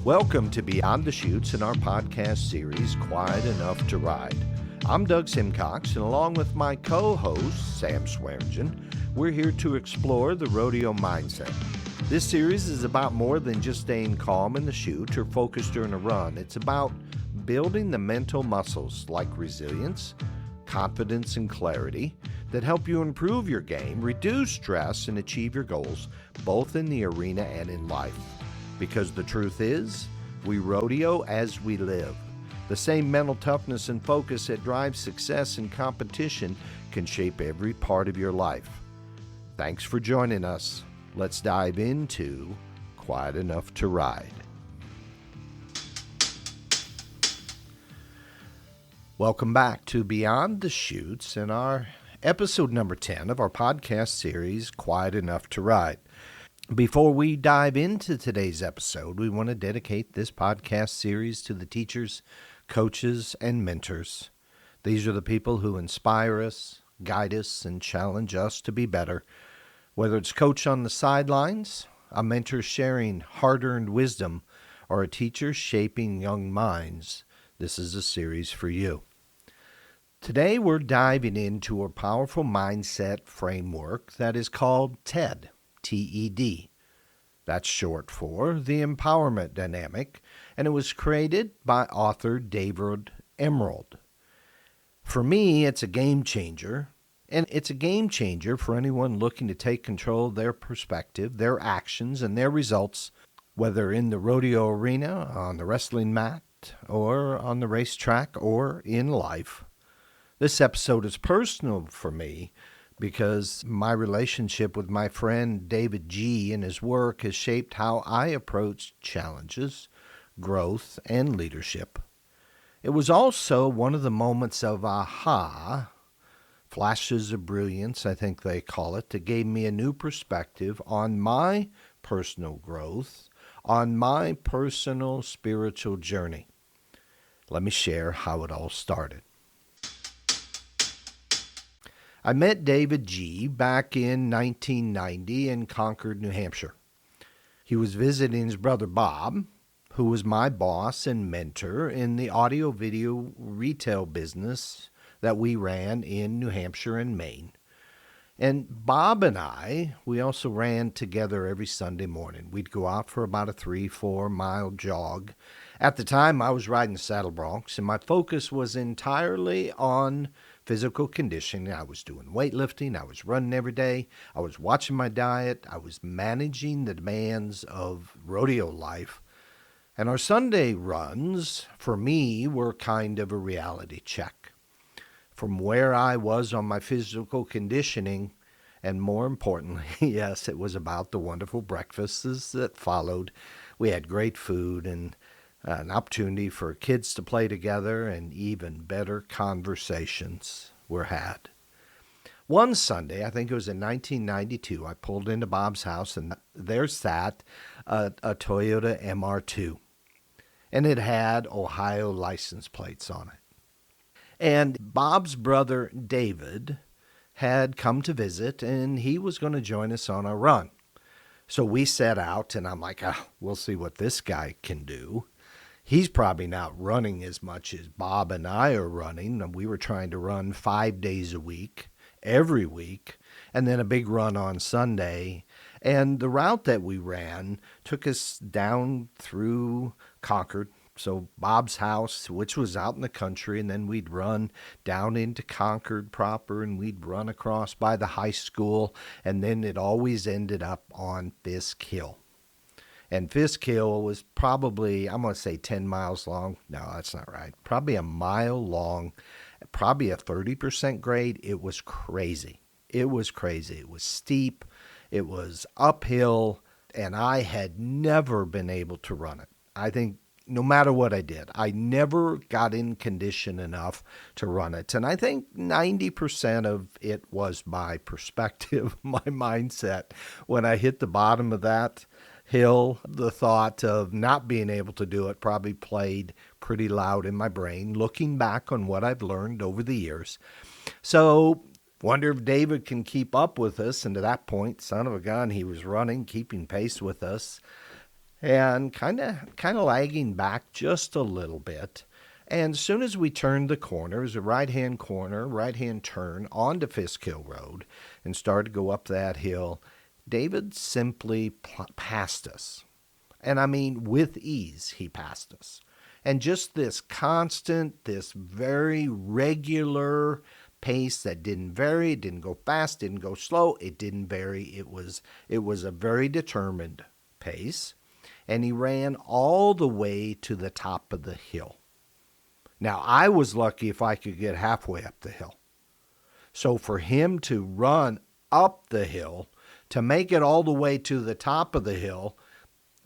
Welcome to Beyond the Chutes in our podcast series, Quiet Enough to Ride. I'm Doug Simcox, and along with my co-host, Sam Swearingen, we're here to explore the rodeo mindset. This series is about more than just staying calm in the chute or focused during a run. It's about building the mental muscles like resilience, confidence, and clarity that help you improve your game, reduce stress, and achieve your goals, both in the arena and in life. Because the truth is, we rodeo as we live. The same mental toughness and focus that drives success in competition can shape every part of your life. Thanks for joining us. Let's dive into Quiet Enough to Ride. Welcome back to Beyond the Chutes and our episode number 10 of our podcast series, Quiet Enough to Ride. Before we dive into today's episode, we want to dedicate this podcast series to the teachers, coaches, and mentors. These are the people who inspire us, guide us, and challenge us to be better. Whether it's coach on the sidelines, a mentor sharing hard-earned wisdom, or a teacher shaping young minds, this is a series for you. Today we're diving into a powerful mindset framework that is called TED. TED. That's short for the Empowerment Dynamic, and it was created by author David Emerald. For me, it's a game changer, and it's a game changer for anyone looking to take control of their perspective, their actions, and their results, whether in the rodeo arena, on the wrestling mat, or on the racetrack, or in life. This episode is personal for me because my relationship with my friend David G. and his work has shaped how I approach challenges, growth, and leadership. It was also one of the moments of aha, flashes of brilliance, I think they call it, that gave me a new perspective on my personal growth, on my personal spiritual journey. Let me share how it all started. I met David G. back in 1990 in Concord, New Hampshire. He was visiting his brother Bob, who was my boss and mentor in the audio-video retail business that we ran in New Hampshire and Maine. And Bob and we also ran together every Sunday morning. We'd go out for about a 3-4 mile jog. At the time, I was riding saddle broncs, and my focus was entirely on physical conditioning. I was doing weightlifting. I was running every day. I was watching my diet. I was managing the demands of rodeo life. And our Sunday runs, for me, were kind of a reality check. From where I was on my physical conditioning, and more importantly, yes, it was about the wonderful breakfasts that followed. We had great food and an opportunity for kids to play together, and even better conversations were had. One Sunday, I think it was in 1992, I pulled into Bob's house, and there sat a Toyota MR2, and it had Ohio license plates on it. And Bob's brother, David, had come to visit, and he was going to join us on our run. So we set out, and I'm like, we'll see what this guy can do. He's probably not running as much as Bob and I are running. We were trying to run 5 days a week, every week, and then a big run on Sunday. And the route that we ran took us down through Concord. So Bob's house, which was out in the country, and then we'd run down into Concord proper, and we'd run across by the high school, and then it always ended up on Fisk Hill. And Fisk Hill was probably, I'm going to say 10 miles long. No, that's not right. Probably a mile long, probably a 30% grade. It was crazy. It was crazy. It was steep. It was uphill, and I had never been able to run it. I think no matter what I did, I never got in condition enough to run it. And I think 90% of it was my perspective, my mindset. When I hit the bottom of that hill, the thought of not being able to do it probably played pretty loud in my brain, looking back on what I've learned over the years. So wonder if David can keep up with us. And to that point, son of a gun, he was running, keeping pace with us. and kind of lagging back just a little bit. And as soon as we turned the corner, it was a right-hand corner, right-hand turn onto Fisk Hill Road, and started to go up that hill, David simply passed us. And I mean, with ease, he passed us. And just this constant, this very regular pace that didn't vary, it didn't go fast, didn't go slow, it didn't vary. It was a very determined pace. And he ran all the way to the top of the hill. Now, I was lucky if I could get halfway up the hill. So for him to run up the hill, to make it all the way to the top of the hill,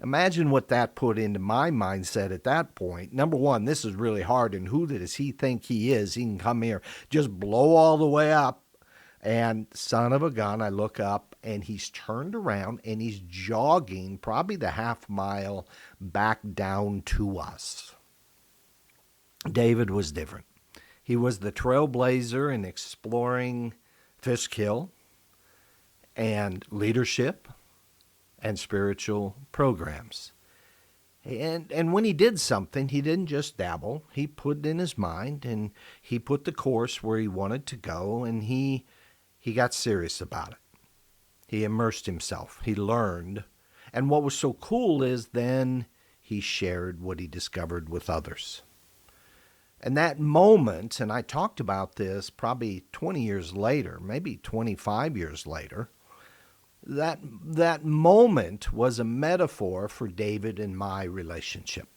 imagine what that put into my mindset at that point. Number one, this is really hard, and who does he think he is? He can come here, just blow all the way up. And son of a gun, I look up, and he's turned around, and he's jogging probably the half mile back down to us. David was different. He was the trailblazer in exploring Fisk Hill and leadership and spiritual programs. And when he did something, he didn't just dabble. He put it in his mind, and he put the course where he wanted to go, and he got serious about it. He immersed himself. He learned. And what was so cool is then he shared what he discovered with others. And that moment, and I talked about this probably 20 years later, maybe 25 years later, that moment was a metaphor for David and my relationship.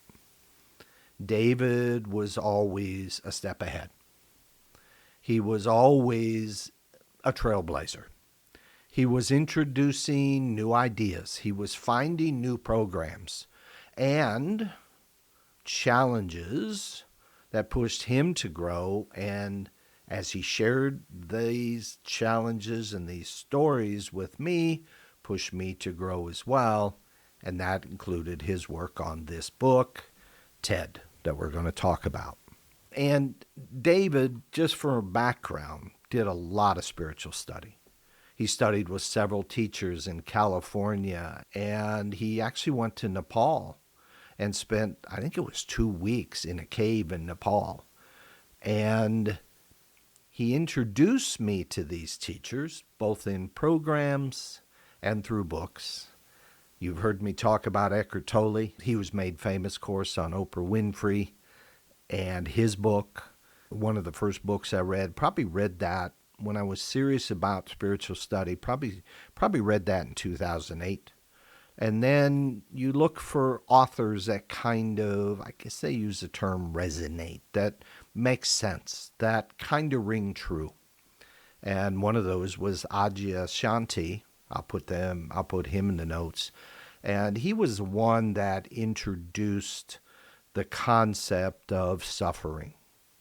David was always a step ahead. He was always a trailblazer. He was introducing new ideas. He was finding new programs and challenges that pushed him to grow. And as he shared these challenges and these stories with me, pushed me to grow as well. And that included his work on this book, Ted, that we're going to talk about. And David, just for background, did a lot of spiritual study. He studied with several teachers in California, and he actually went to Nepal and spent, I think it was 2 weeks in a cave in Nepal. And he introduced me to these teachers, both in programs and through books. You've heard me talk about Eckhart Tolle. He was made famous, of course, on Oprah Winfrey. And his book, one of the first books I read, probably read that when I was serious about spiritual study, probably read that in 2008. And then you look for authors that kind of, I guess they use the term resonate, that makes sense, that kind of ring true. And one of those was Adyashanti. I'll put him in the notes. And he was one that introduced the concept of suffering.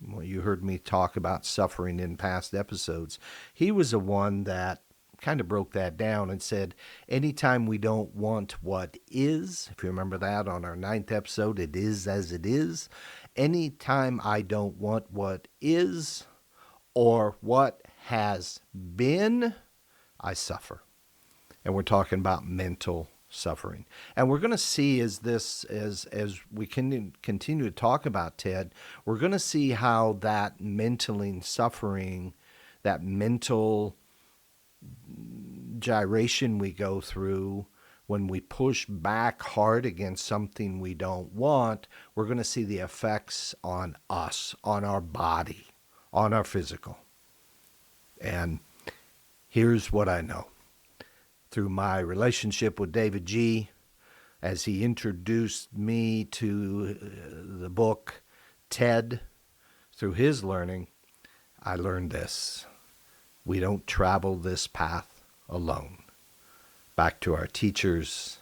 Well, you heard me talk about suffering in past episodes. He was the one that kind of broke that down and said, anytime we don't want what is, if you remember that on our 9th episode, it is as it is. Anytime I don't want what is or what has been, I suffer. And we're talking about mental suffering. And we're going to see as we can continue to talk about Ted, we're going to see how that mental suffering, that mental gyration we go through when we push back hard against something we don't want, we're going to see the effects on us, on our body, on our physical. And here's what I know. Through my relationship with David G., as he introduced me to the book Ted, through his learning, I learned this. We don't travel this path alone. Back to our teachers,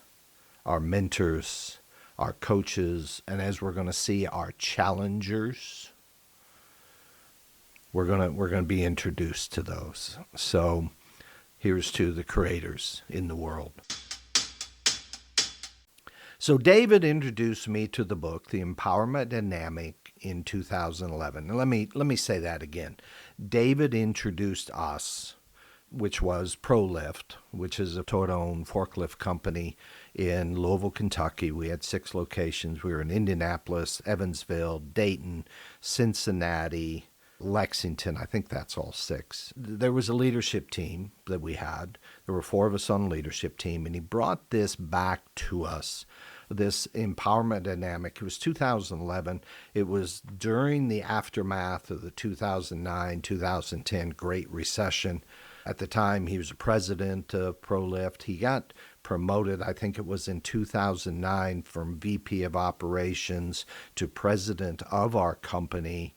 our mentors, our coaches, and as we're going to see, our challengers. We're going to be introduced to those. So here's to the creators in the world. So David introduced me to the book, The Empowerment Dynamic, in 2011. And let me say that again. David introduced us which was ProLift, which is a Toyota-owned forklift company in Louisville, Kentucky. We had 6 locations. We were in Indianapolis, Evansville, Dayton, Cincinnati, Lexington. I think that's all 6. There was a leadership team that we had. There were 4 of us on the leadership team, and he brought this back to us, this empowerment dynamic. It was 2011. It was during the aftermath of the 2009-2010 Great Recession. At the time, he was a president of ProLift. He got promoted, I think it was in 2009, from VP of Operations to president of our company.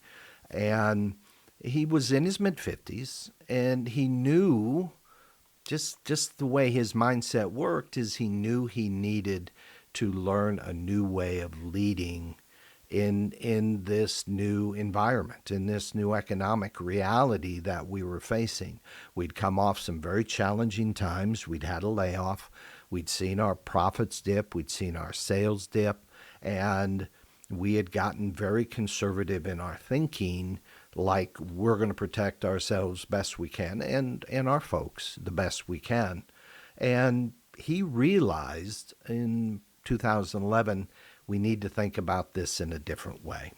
And he was in his mid-50s, and he knew, just the way his mindset worked, is he knew he needed to learn a new way of leading in this new environment, in this new economic reality that we were facing. We'd come off some very challenging times. We'd had a layoff. We'd seen our profits dip. We'd seen our sales dip. And we had gotten very conservative in our thinking, like we're going to protect ourselves best we can and our folks the best we can. And he realized in 2011, we need to think about this in a different way.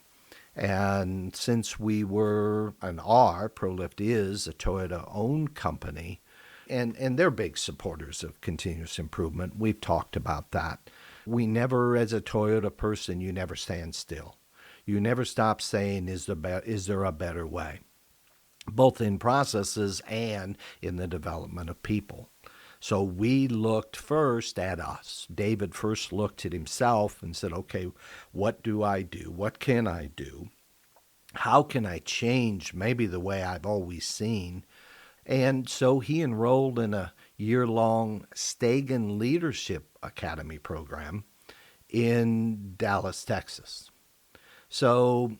And since we were, and are, ProLift is a Toyota-owned company, and they're big supporters of continuous improvement. We've talked about that. We never, as a Toyota person, you never stand still. You never stop saying, is there a better way? Both in processes and in the development of people. So we looked first at us. David first looked at himself and said, okay, what do I do? What can I do? How can I change maybe the way I've always seen? And so he enrolled in a year-long Stagen Leadership Academy program in Dallas, Texas. So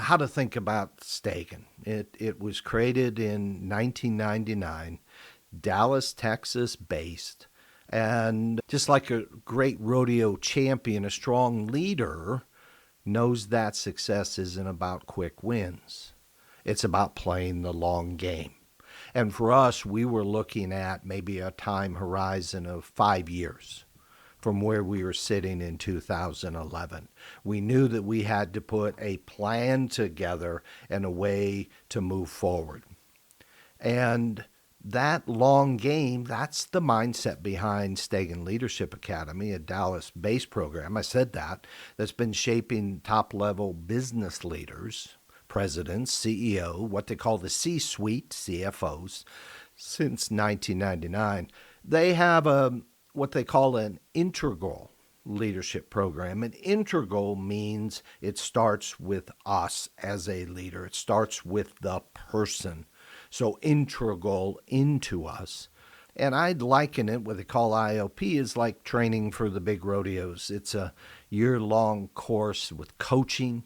how to think about Stagen. It was created in 1999. Dallas, Texas based. And just like a great rodeo champion, a strong leader knows that success isn't about quick wins. It's about playing the long game. And for us, we were looking at maybe a time horizon of 5 years from where we were sitting in 2011. We knew that we had to put a plan together and a way to move forward. And that long game, that's the mindset behind Stagen Leadership Academy, a Dallas-based program. I said that's been shaping top-level business leaders, presidents, CEO, what they call the C-suite, CFOs, since 1999. They have what they call an integral leadership program. An integral means it starts with us as a leader. It starts with the person. So integral into us. And I'd liken it, what they call IOP, is like training for the big rodeos. It's a year-long course with coaching.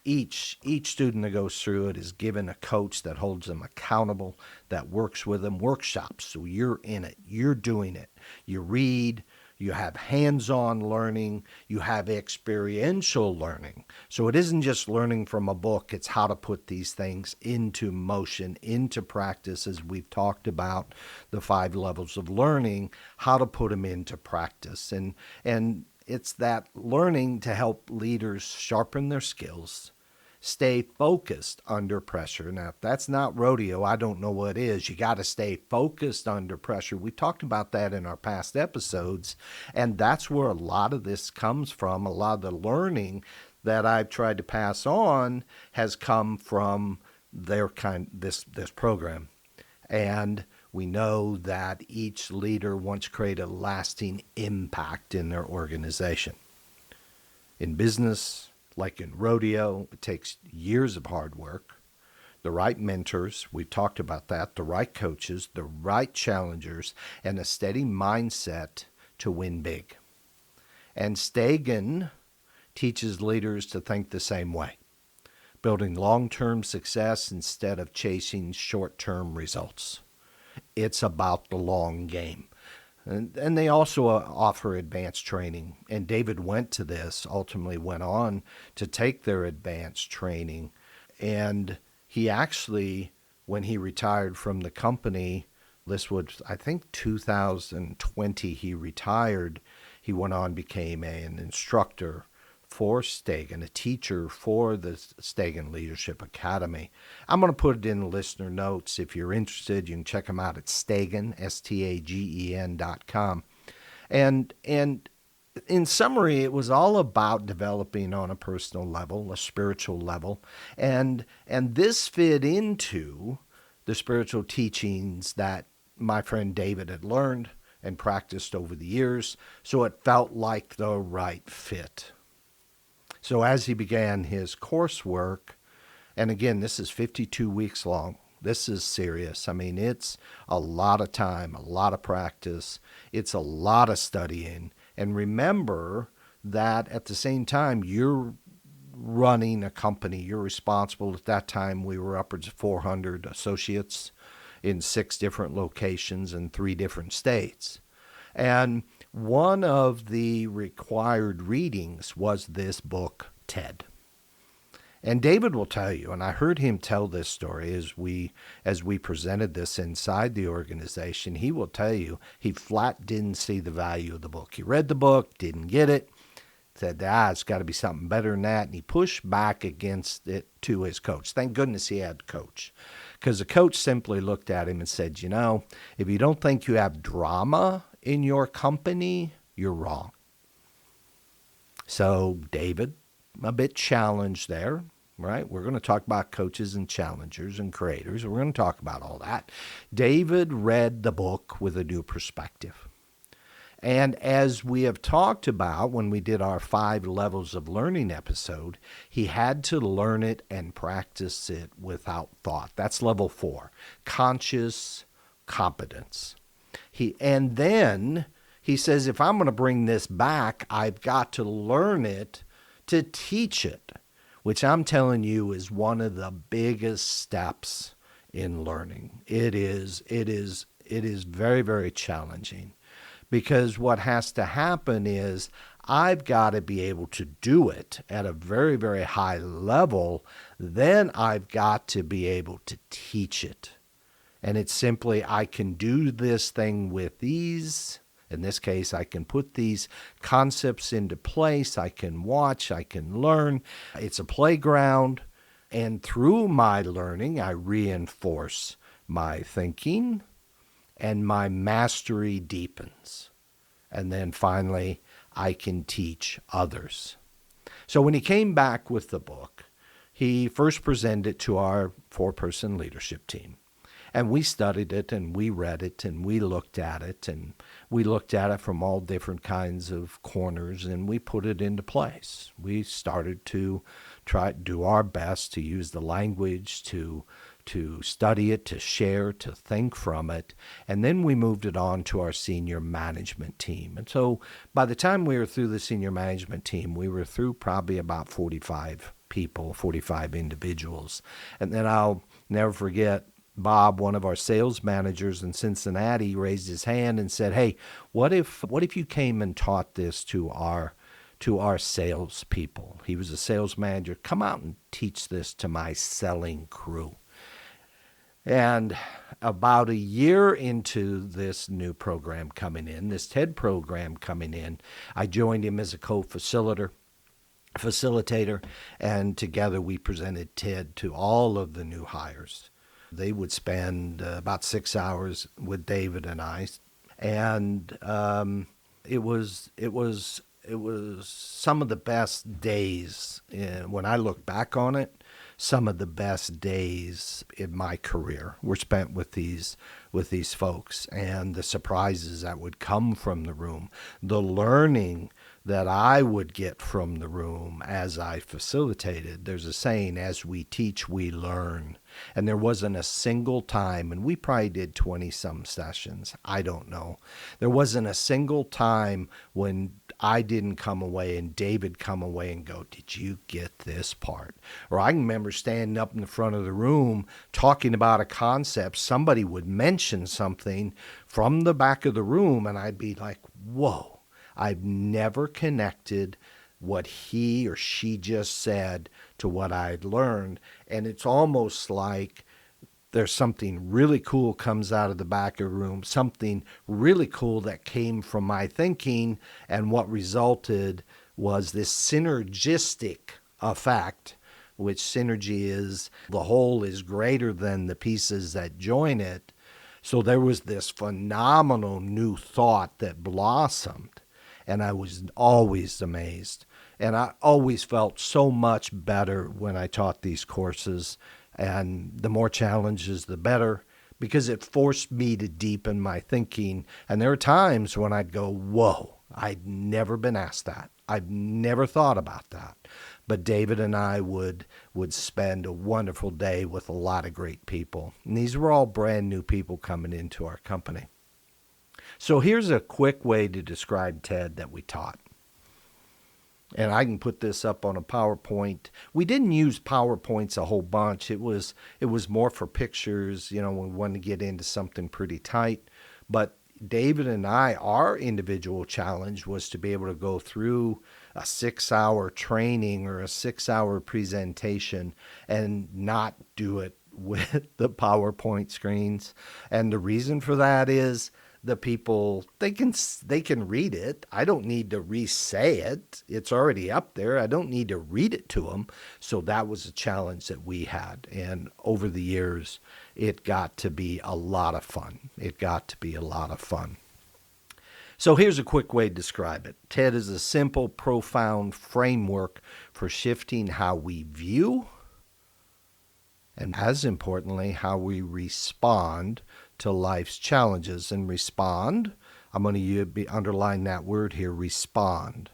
Each student that goes through it is given a coach that holds them accountable, that works with them, workshops. So you're in it. You're doing it. You read. You have hands-on learning. You have experiential learning. So it isn't just learning from a book. It's how to put these things into motion, into practice, as we've talked about the 5 levels of learning, how to put them into practice. And it's that learning to help leaders sharpen their skills, stay focused under pressure. Now, if that's not rodeo, I don't know what is. You got to stay focused under pressure. We talked about that in our past episodes, and that's where a lot of this comes from. A lot of the learning that I've tried to pass on has come from this program. And we know that each leader wants to create a lasting impact in their organization. In business, like in rodeo, it takes years of hard work, the right mentors, we've talked about that, the right coaches, the right challengers, and a steady mindset to win big. And Stagen teaches leaders to think the same way, building long-term success instead of chasing short-term results. It's about the long game. And they also offer advanced training. And David went to this, ultimately went on to take their advanced training. And he actually, when he retired from the company, This was, I think, 2020 he retired. He went on, became an instructor for Stagen, a teacher for the Stagen Leadership Academy. I'm going to put it in the listener notes. If you're interested, you can check him out at Stagen, STAGEN.com. And in summary, it was all about developing on a personal level, a spiritual level, and this fit into the spiritual teachings that my friend David had learned and practiced over the years, so it felt like the right fit. So as he began his coursework, and again, this is 52 weeks long. This is serious. I mean, it's a lot of time, a lot of practice. It's a lot of studying. And remember that at the same time, you're running a company. You're responsible. At that time, we were upwards of 400 associates in 6 different locations in 3 different states. And one of the required readings was this book, Ted. And David will tell you, and I heard him tell this story as we presented this inside the organization, he will tell you he flat didn't see the value of the book. He read the book, didn't get it, said, it's got to be something better than that, and he pushed back against it to his coach. Thank goodness he had a coach, because the coach simply looked at him and said, if you don't think you have drama in your company, you're wrong. So David, a bit challenged there, right? We're going to talk about coaches and challengers and creators. We're going to talk about all that. David read the book with a new perspective. And as we have talked about when we did our 5 levels of learning episode, he had to learn it and practice it without thought. That's level 4, conscious competence. And then he says, if I'm going to bring this back, I've got to learn it to teach it, which I'm telling you is one of the biggest steps in learning. It is very, very challenging, because what has to happen is I've got to be able to do it at a very, very high level. Then I've got to be able to teach it. And it's simply, I can do this thing with ease. In this case, I can put these concepts into place. I can watch. I can learn. It's a playground. And through my learning, I reinforce my thinking, and my mastery deepens. And then finally, I can teach others. So when he came back with the book, he first presented it to our 4-person leadership team. And we studied it, and we read it, and we looked at it, and we looked at it from all different kinds of corners, and we put it into place. We started to try to do our best to use the language, to study it, to share, to think from it, and then we moved it on to our senior management team. And so by the time we were through the senior management team, we were through probably about 45 people, 45 individuals. And then I'll never forget, Bob, one of our sales managers in Cincinnati, raised his hand and said, "Hey, what if you came and taught this to our sales people?" He was a sales manager. "Come out and teach this to my selling crew." And about a year into this new program coming in, this TED program coming in, I joined him as a co-facilitator, and together we presented TED to all of the new hires. They would spend about 6 hours with David and I, and it was some of the best days. When I look back on it, some of the best days in my career were spent with these folks, and the surprises that would come from the room, the learning that I would get from the room as I facilitated. There's a saying, as we teach, we learn. And there wasn't a single time, and we probably did 20-some sessions, I don't know. There wasn't a single time when I didn't come away and David come away and go, "Did you get this part?" Or I can remember standing up in the front of the room talking about a concept. Somebody would mention something from the back of the room, and I'd be like, whoa. I've never connected what he or she just said to what I'd learned. And it's almost like there's something really cool comes out of the back of the room, something really cool that came from my thinking, and what resulted was this synergistic effect, which synergy is the whole is greater than the pieces that join it. So there was this phenomenal new thought that blossomed, and I was always amazed. And I always felt so much better when I taught these courses, and the more challenges, the better, because it forced me to deepen my thinking. And there are times when I'd go, whoa, I'd never been asked that. I've never thought about that. But David and I would spend a wonderful day with a lot of great people. And these were all brand new people coming into our company. So here's a quick way to describe TED that we taught. And I can put this up on a PowerPoint. We didn't use PowerPoints a whole bunch. It was more for pictures, when we wanted to get into something pretty tight. But David and I, our individual challenge was to be able to go through a 6-hour training or a 6-hour presentation and not do it with the PowerPoint screens. And the reason for that is the people, they can read it. I don't need to re-say it. It's already up there. I don't need to read it to them. So that was a challenge that we had. And over the years, it got to be a lot of fun. So here's a quick way to describe it. TED is a simple, profound framework for shifting how we view, and as importantly, how we respond to life's challenges. And respond, I'm going to underline that word here, respond.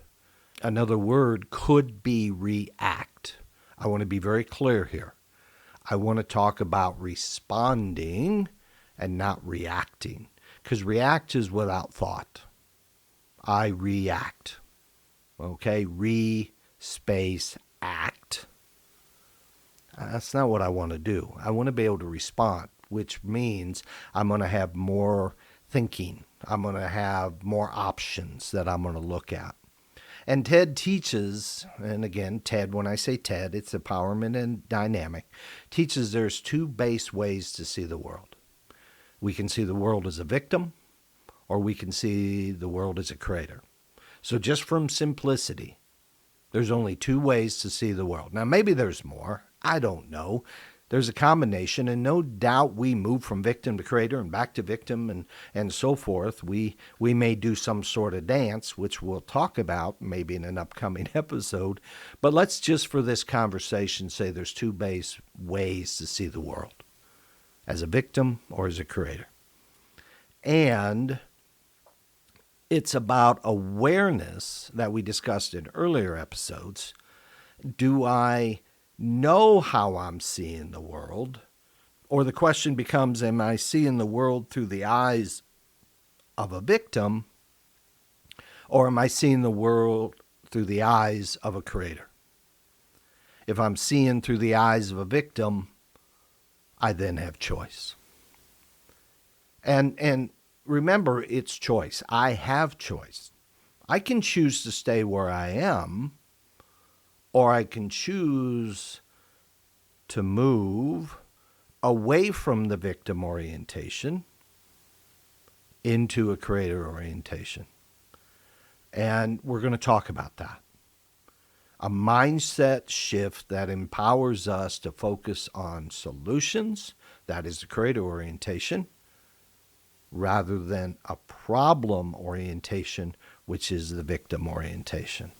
Another word could be react. I want to be very clear here. I want to talk about responding and not reacting, because react is without thought. I react. Okay, space act. That's not what I want to do. I want to be able to respond, which means I'm going to have more thinking. I'm going to have more options that I'm going to look at. And TED teaches, and again, TED, when I say TED, it's empowerment and dynamic, teaches there's 2 base ways to see the world. We can see the world as a victim, or we can see the world as a creator. So just from simplicity, there's only 2 ways to see the world. Now, maybe there's more. I don't know. There's a combination, and no doubt we move from victim to creator and back to victim and so forth. We may do some sort of dance, which we'll talk about maybe in an upcoming episode. But let's just for this conversation say there's 2 base ways to see the world, as a victim or as a creator. And it's about awareness that we discussed in earlier episodes. Do I know how I'm seeing the world? Or the question becomes, am I seeing the world through the eyes of a victim? Or am I seeing the world through the eyes of a creator? If I'm seeing through the eyes of a victim, I then have choice. And remember, it's choice. I have choice. I can choose to stay where I am, or I can choose to move away from the victim orientation into a creator orientation. And we're going to talk about that. A mindset shift that empowers us to focus on solutions, that is the creator orientation, rather than a problem orientation, which is the victim orientation.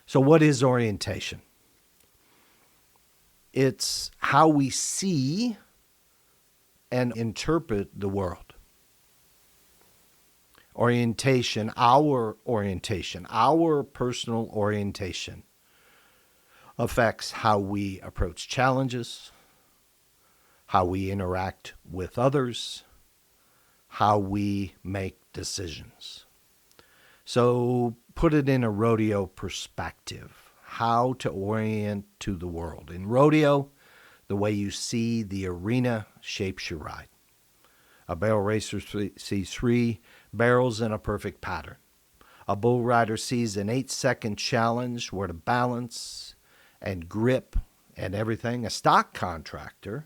So what is orientation? It's how we see and interpret the world. Orientation, our personal orientation, affects how we approach challenges, how we interact with others, how we make decisions. So put it in a rodeo perspective, how to orient to the world. In rodeo, the way you see the arena shapes your ride. A barrel racer sees 3 barrels in a perfect pattern. A bull rider sees an 8-second challenge where to balance and grip and everything. A stock contractor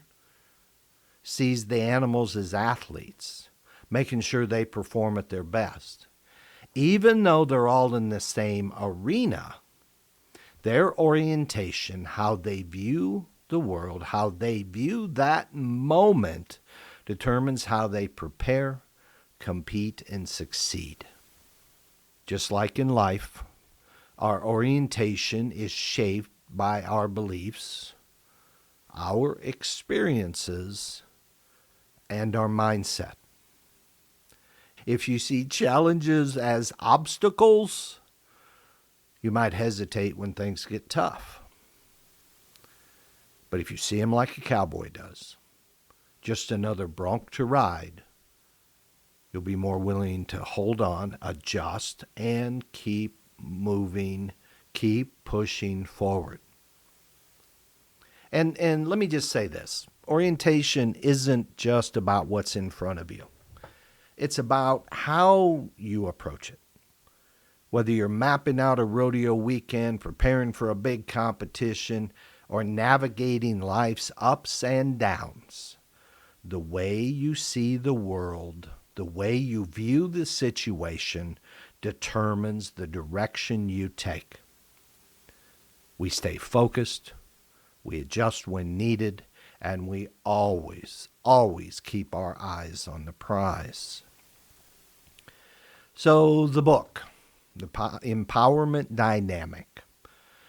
sees the animals as athletes, making sure they perform at their best. Even though they're all in the same arena, their orientation, how they view the world, how they view that moment, determines how they prepare, compete, and succeed. Just like in life, our orientation is shaped by our beliefs, our experiences, and our mindset. If you see challenges as obstacles, you might hesitate when things get tough. But if you see them like a cowboy does, just another bronc to ride, you'll be more willing to hold on, adjust, and keep moving, keep pushing forward. And let me just say this. Orientation isn't just about what's in front of you. It's about how you approach it. Whether you're mapping out a rodeo weekend, preparing for a big competition, or navigating life's ups and downs, the way you see the world, the way you view the situation, determines the direction you take. We stay focused, we adjust when needed, and we always keep our eyes on the prize. So the book, The Empowerment Dynamic,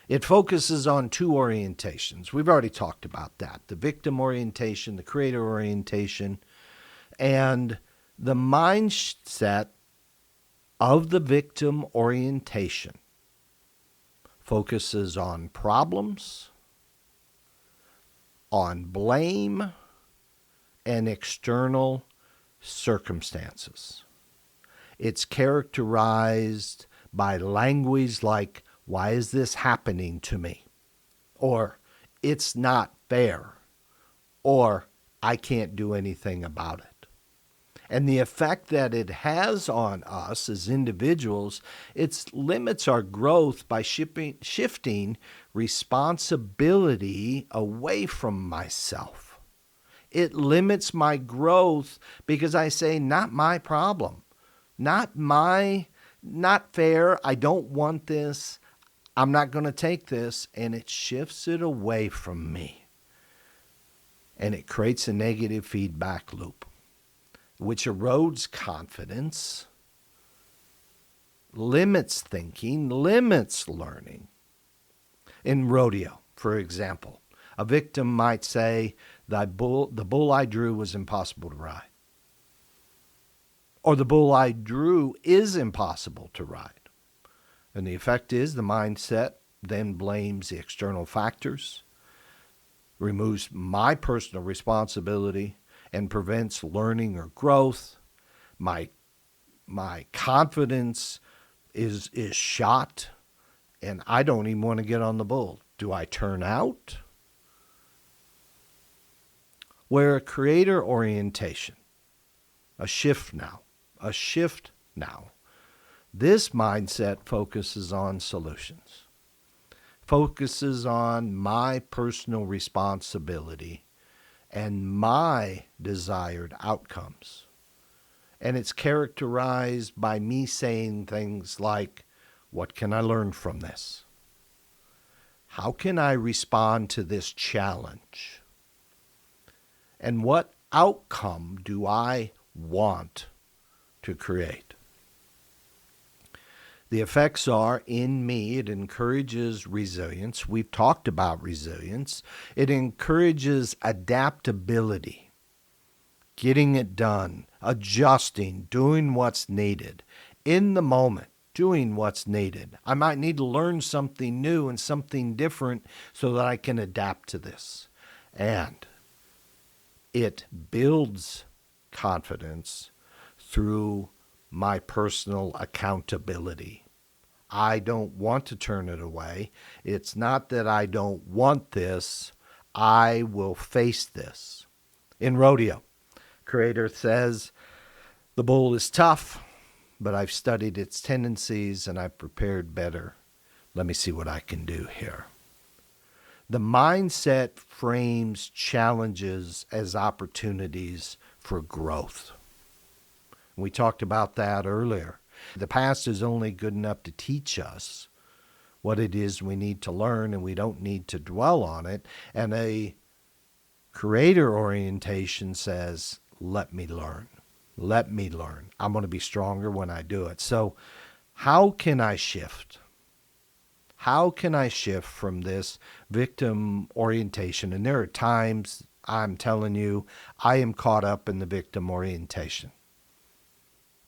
it focuses on two orientations. We've already talked about that. The victim orientation, the creator orientation, and the mindset of the victim orientation focuses on problems, on blame, and external circumstances. It's characterized by language like, "Why is this happening to me?" Or, "It's not fair," or, "I can't do anything about it." And the effect that it has on us as individuals, it limits our growth by shifting responsibility away from myself. It limits my growth because I say, not my problem, not fair, I don't want this, I'm not going to take this, and it shifts it away from me. And it creates a negative feedback loop, which erodes confidence, limits thinking, limits learning. In rodeo, for example, a victim might say, the bull I drew was impossible to ride. Or the bull I drew is impossible to ride. And the effect is the mindset then blames the external factors, removes my personal responsibility, and prevents learning or growth. My confidence is shot, and I don't even want to get on the bull. Do I turn out? Where a creator orientation, a shift now. This mindset focuses on solutions, focuses on my personal responsibility and my desired outcomes. And it's characterized by me saying things like, what can I learn from this? How can I respond to this challenge? And what outcome do I want to create? The effects are, in me, it encourages resilience. We've talked about resilience. It encourages adaptability, getting it done, adjusting, doing what's needed, in the moment, doing what's needed. I might need to learn something new and something different so that I can adapt to this. And it builds confidence through my personal accountability. I don't want to turn it away. It's not that I don't want this. I will face this. In rodeo, creator says, the bull is tough, but I've studied its tendencies and I've prepared better. Let me see what I can do here. The mindset frames challenges as opportunities for growth. We talked about that earlier. The past is only good enough to teach us what it is we need to learn, and we don't need to dwell on it. And a creator orientation says, let me learn. Let me learn. I'm going to be stronger when I do it. So how can I shift? How can I shift from this victim orientation? And there are times, I'm telling you, I am caught up in the victim orientation.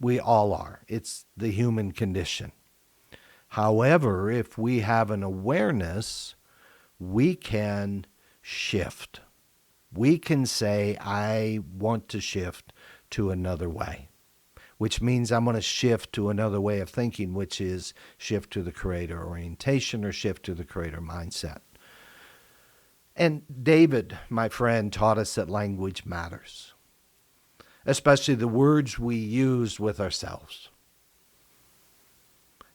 We all are. It's the human condition. However, if we have an awareness, we can shift. We can say, I want to shift to another way, which means I'm going to shift to another way of thinking, which is shift to the creator orientation or shift to the creator mindset. And David, my friend, taught us that language matters, especially the words we use with ourselves.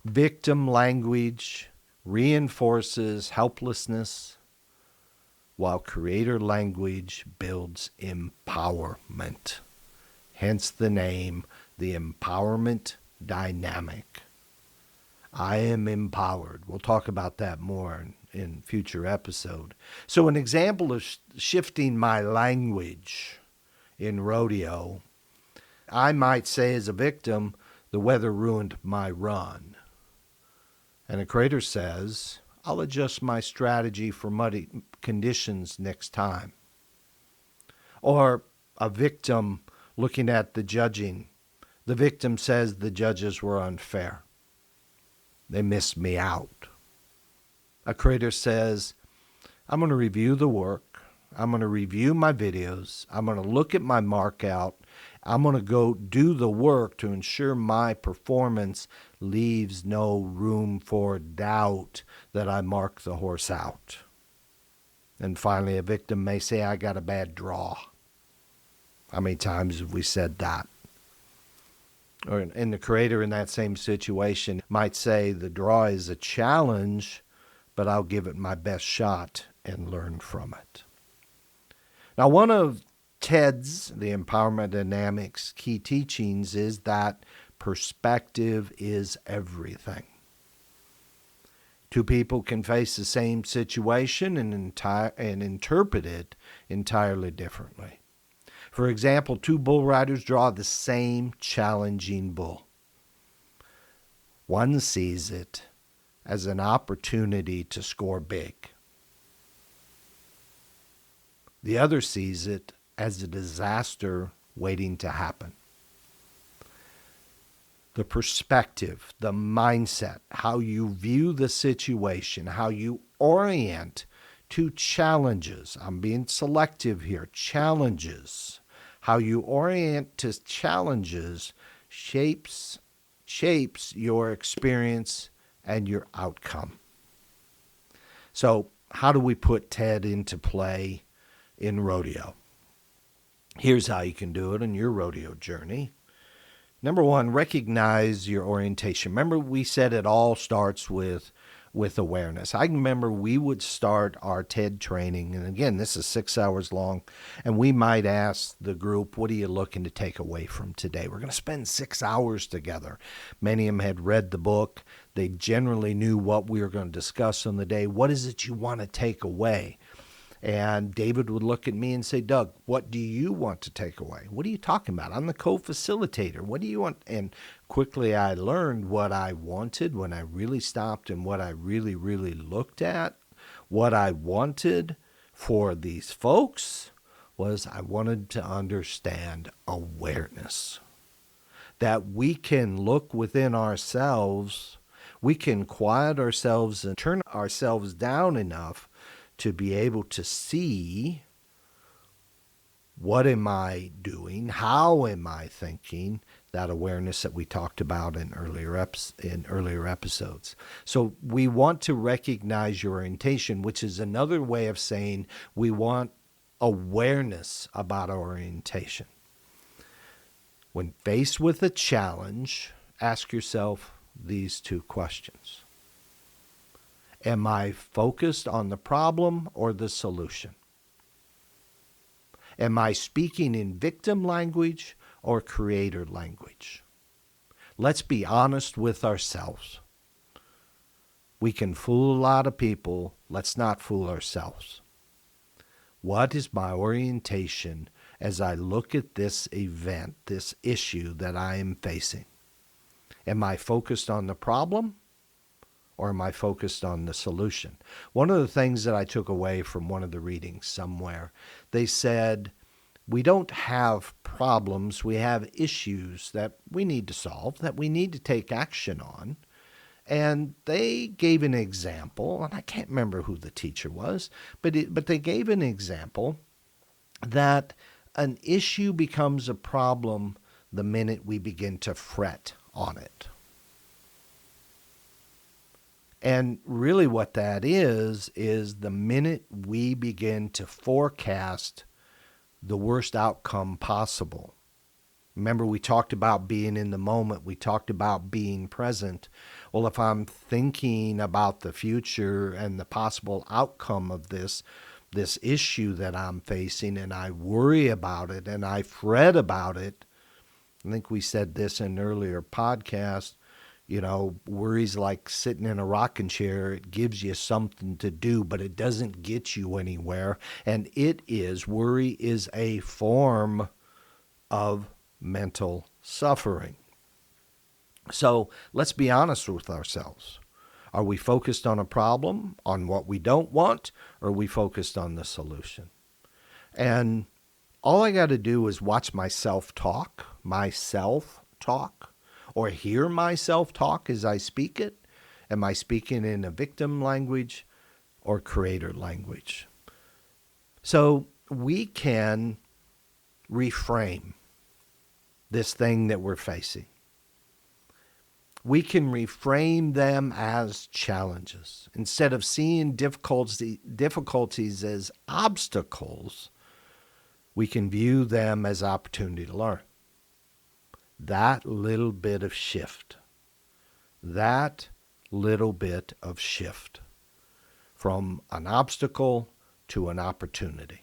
Victim language reinforces helplessness, while creator language builds empowerment. Hence the name, the empowerment dynamic. I am empowered. We'll talk about that more in future episode. So an example of shifting my language in rodeo, I might say as a victim, the weather ruined my run. And a creator says, I'll adjust my strategy for muddy conditions next time. Or a victim looking at the judging, the victim says the judges were unfair. They missed me out. A creator says, I'm going to review the work. I'm going to review my videos. I'm going to look at my mark out. I'm going to go do the work to ensure my performance leaves no room for doubt that I mark the horse out. And finally, a victim may say, I got a bad draw. How many times have we said that? Or and the creator in that same situation might say, the draw is a challenge, but I'll give it my best shot and learn from it. Now, one of Ted's, the Empowerment Dynamics, key teachings is that perspective is everything. Two people can face the same situation and interpret it entirely differently. For example, two bull riders draw the same challenging bull. One sees it as an opportunity to score big. The other sees it as a disaster waiting to happen. The perspective, the mindset, how you view the situation, how you orient to challenges. I'm being selective here. Challenges. How you orient to challenges shapes your experience and your outcome. So how do we put Ted into play in rodeo? Here's how you can do it in your rodeo journey. Number one, recognize your orientation. Remember, we said it all starts with awareness. I remember we would start our TED training, and again, this is 6 hours long, and we might ask the group, what are you looking to take away from today? We're going to spend 6 hours together. Many of them had read the book. They generally knew what we were going to discuss on the day. What is it you want to take away? And David would look at me and say, Doug, what do you want to take away? What are you talking about? I'm the co-facilitator. What do you want? And quickly I learned what I wanted when I really stopped and what I really, really looked at. What I wanted for these folks was I wanted to understand awareness. That we can look within ourselves, we can quiet ourselves and turn ourselves down enough to be able to see, what am I doing? How am I thinking? That awareness that we talked about in earlier episodes. So we want to recognize your orientation, which is another way of saying we want awareness about our orientation. When faced with a challenge, ask yourself these two questions. Am I focused on the problem or the solution? Am I speaking in victim language or creator language? Let's be honest with ourselves. We can fool a lot of people. Let's not fool ourselves. What is my orientation as I look at this event, this issue that I am facing? Am I focused on the problem or am I focused on the solution? One of the things that I took away from one of the readings somewhere, they said, we don't have problems, we have issues that we need to solve, that we need to take action on. And they gave an example, and I can't remember who the teacher was, but they gave an example that an issue becomes a problem the minute we begin to fret on it. And really what that is the minute we begin to forecast the worst outcome possible. Remember, we talked about being in the moment. We talked about being present. Well, if I'm thinking about the future and the possible outcome of this issue that I'm facing, and I worry about it and I fret about it, I think we said this in an earlier podcast, worry's like sitting in a rocking chair. It gives you something to do, but it doesn't get you anywhere. And worry is a form of mental suffering. So let's be honest with ourselves. Are we focused on a problem, on what we don't want, or are we focused on the solution? And all I got to do is watch myself talk, or hear myself talk as I speak it. Am I speaking in a victim language or creator language? So we can reframe this thing that we're facing. We can reframe them as challenges. Instead of seeing difficulties as obstacles, we can view them as opportunity to learn. That little bit of shift from an obstacle to an opportunity.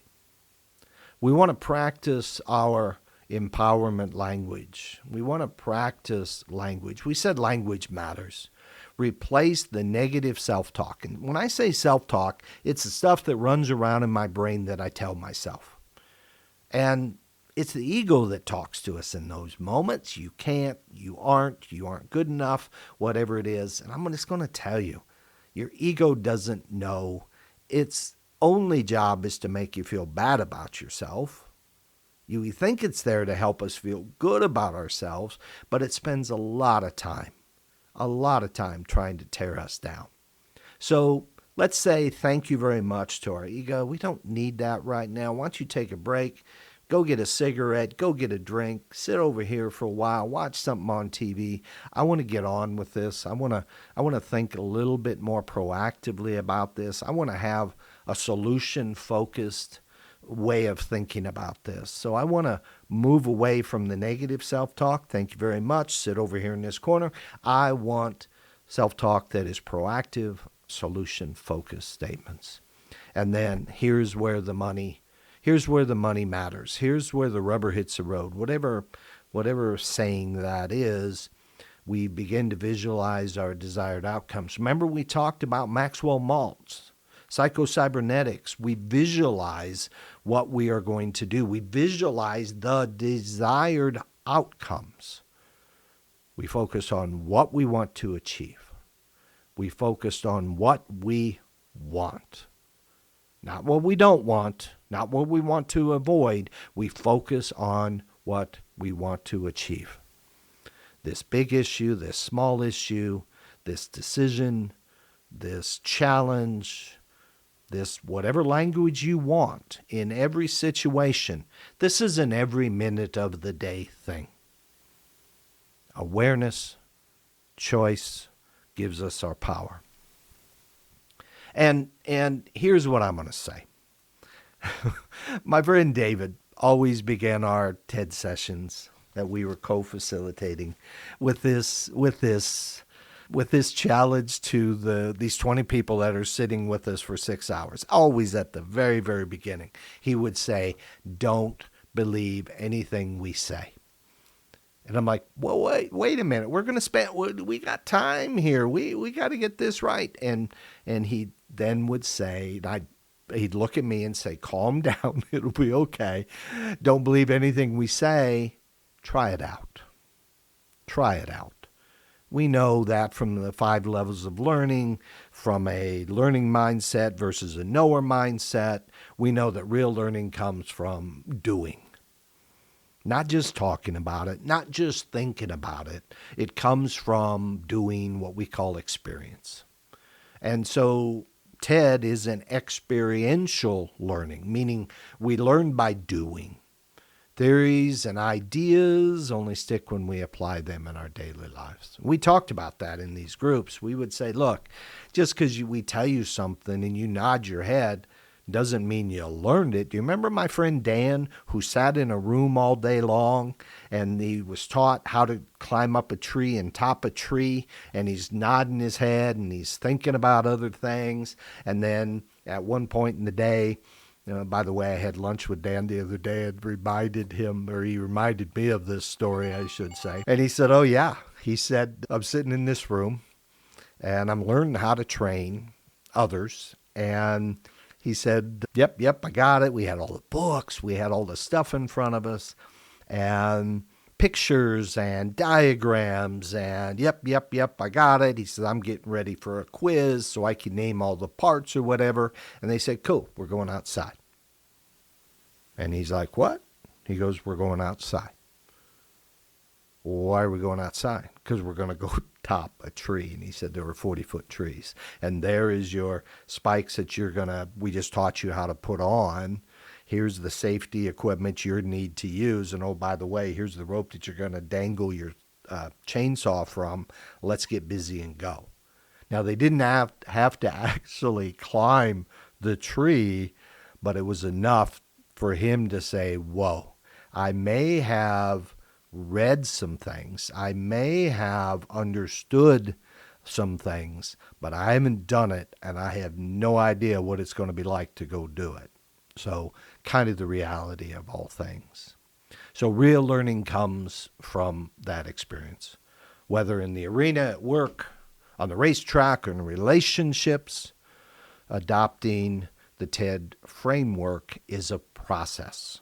We want to practice our empowerment language. We want to practice language. We said language matters. Replace the negative self-talk. And when I say self-talk, it's the stuff that runs around in my brain that I tell myself. And it's the ego that talks to us in those moments. You can't, you aren't good enough, whatever it is. And I'm just going to tell you, your ego doesn't know. Its only job is to make you feel bad about yourself. You think it's there to help us feel good about ourselves, but it spends a lot of time trying to tear us down. So let's say thank you very much to our ego. We don't need that right now. Why don't you take a break? Go get a cigarette, go get a drink, sit over here for a while, watch something on TV. I want to get on with this. I want to think a little bit more proactively about this. I want to have a solution-focused way of thinking about this. So I want to move away from the negative self-talk. Thank you very much. Sit over here in this corner. I want self-talk that is proactive, solution-focused statements. And then here's where the money matters. Here's where the rubber hits the road. Whatever saying that is, we begin to visualize our desired outcomes. Remember we talked about Maxwell Maltz, psychocybernetics. We visualize what we are going to do. We visualize the desired outcomes. We focus on what we want to achieve. We focused on what we want. Not what we don't want, not what we want to avoid. We focus on what we want to achieve. This big issue, this small issue, this decision, this challenge, this whatever language you want in every situation. This is an every minute of the day thing. Awareness, choice gives us our power. And here's what I'm going to say. My friend David always began our TED sessions that we were co-facilitating with this with this challenge to these 20 people that are sitting with us for 6 hours. Always at the very, very beginning, he would say, don't believe anything we say. And I'm like, well, wait a minute. We're going to spend, we got time here. We got to get this right. And he then would say, he'd look at me and say, calm down. It'll be okay. Don't believe anything we say. Try it out. Try it out. We know that from the 5 levels of learning, from a learning mindset versus a knower mindset, we know that real learning comes from doing. Not just talking about it, not just thinking about it. It comes from doing what we call experience. And so TED is an experiential learning, meaning we learn by doing. Theories and ideas only stick when we apply them in our daily lives. We talked about that in these groups. We would say, look, just because we tell you something and you nod your head doesn't mean you learned it. Do you remember my friend Dan, who sat in a room all day long and he was taught how to climb up a tree and top a tree, and he's nodding his head and he's thinking about other things. And then at one point in the day, by the way, I had lunch with Dan the other day and reminded him, or he reminded me of this story, I should say. And he said, oh yeah, he said, I'm sitting in this room and I'm learning how to train others. And he said, yep, I got it. We had all the books, we had all the stuff in front of us and pictures and diagrams and yep, I got it. He said, I'm getting ready for a quiz so I can name all the parts or whatever. And they said, cool, we're going outside. And he's like, what? He goes, we're going outside. Why are we going outside? Because we're going to go top a tree. And he said there were 40-foot trees. And there is your spikes that we just taught you how to put on. Here's the safety equipment you need to use. And oh, by the way, here's the rope that you're going to dangle your chainsaw from. Let's get busy and go. Now, they didn't have to actually climb the tree, but it was enough for him to say, whoa, I may have read some things. I may have understood some things, but I haven't done it, and I have no idea what it's going to be like to go do it. So kind of the reality of all things. So real learning comes from that experience, whether in the arena at work, on the racetrack, or in relationships. Adopting the TED framework is a process.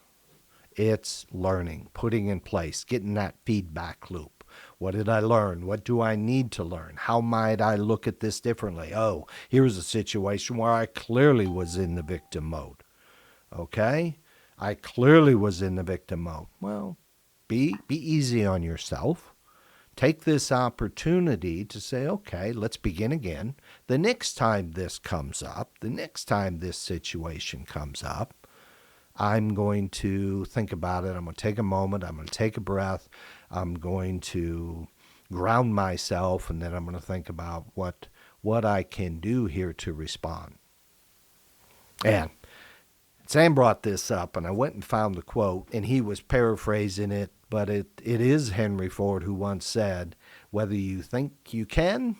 It's learning, putting in place, getting that feedback loop. What did I learn? What do I need to learn? How might I look at this differently? Oh, here's a situation where I clearly was in the victim mode. Okay? I clearly was in the victim mode. Well, be easy on yourself. Take this opportunity to say, okay, let's begin again. The next time this comes up, the next time this situation comes up, I'm going to think about it. I'm going to take a moment. I'm going to take a breath. I'm going to ground myself, and then I'm going to think about what I can do here to respond. And Sam brought this up, and I went and found the quote, and he was paraphrasing it, but it is Henry Ford who once said, whether you think you can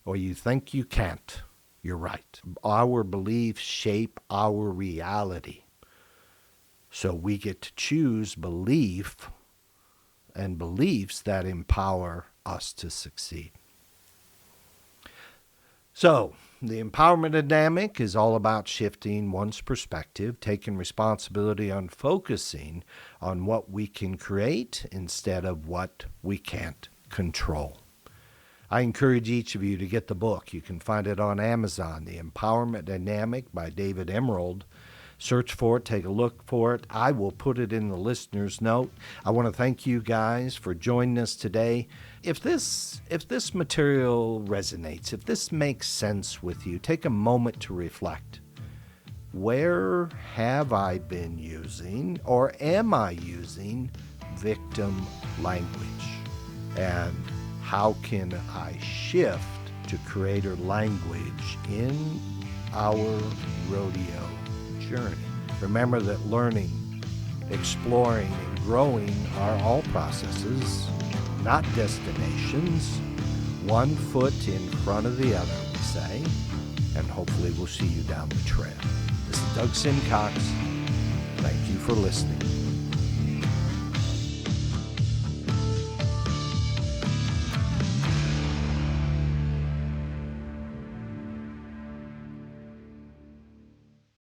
or you think you can't, you're right. Our beliefs shape our reality. So we get to choose belief and beliefs that empower us to succeed. So the empowerment dynamic is all about shifting one's perspective, taking responsibility on focusing on what we can create instead of what we can't control. I encourage each of you to get the book. You can find it on Amazon, The Empowerment Dynamic by David Emerald. Search for it, take a look for it. I will put it in the listener's note. I want to thank you guys for joining us today. If this material resonates, if this makes sense with you, take a moment to reflect. Where have I been using, or am I using, victim language? And how can I shift to creator language in our rodeo journey? Remember that learning, exploring, and growing are all processes, not destinations. one foot in front of the other, we say, and hopefully we'll see you down the trail. This is Doug Simcox. Thank you for listening.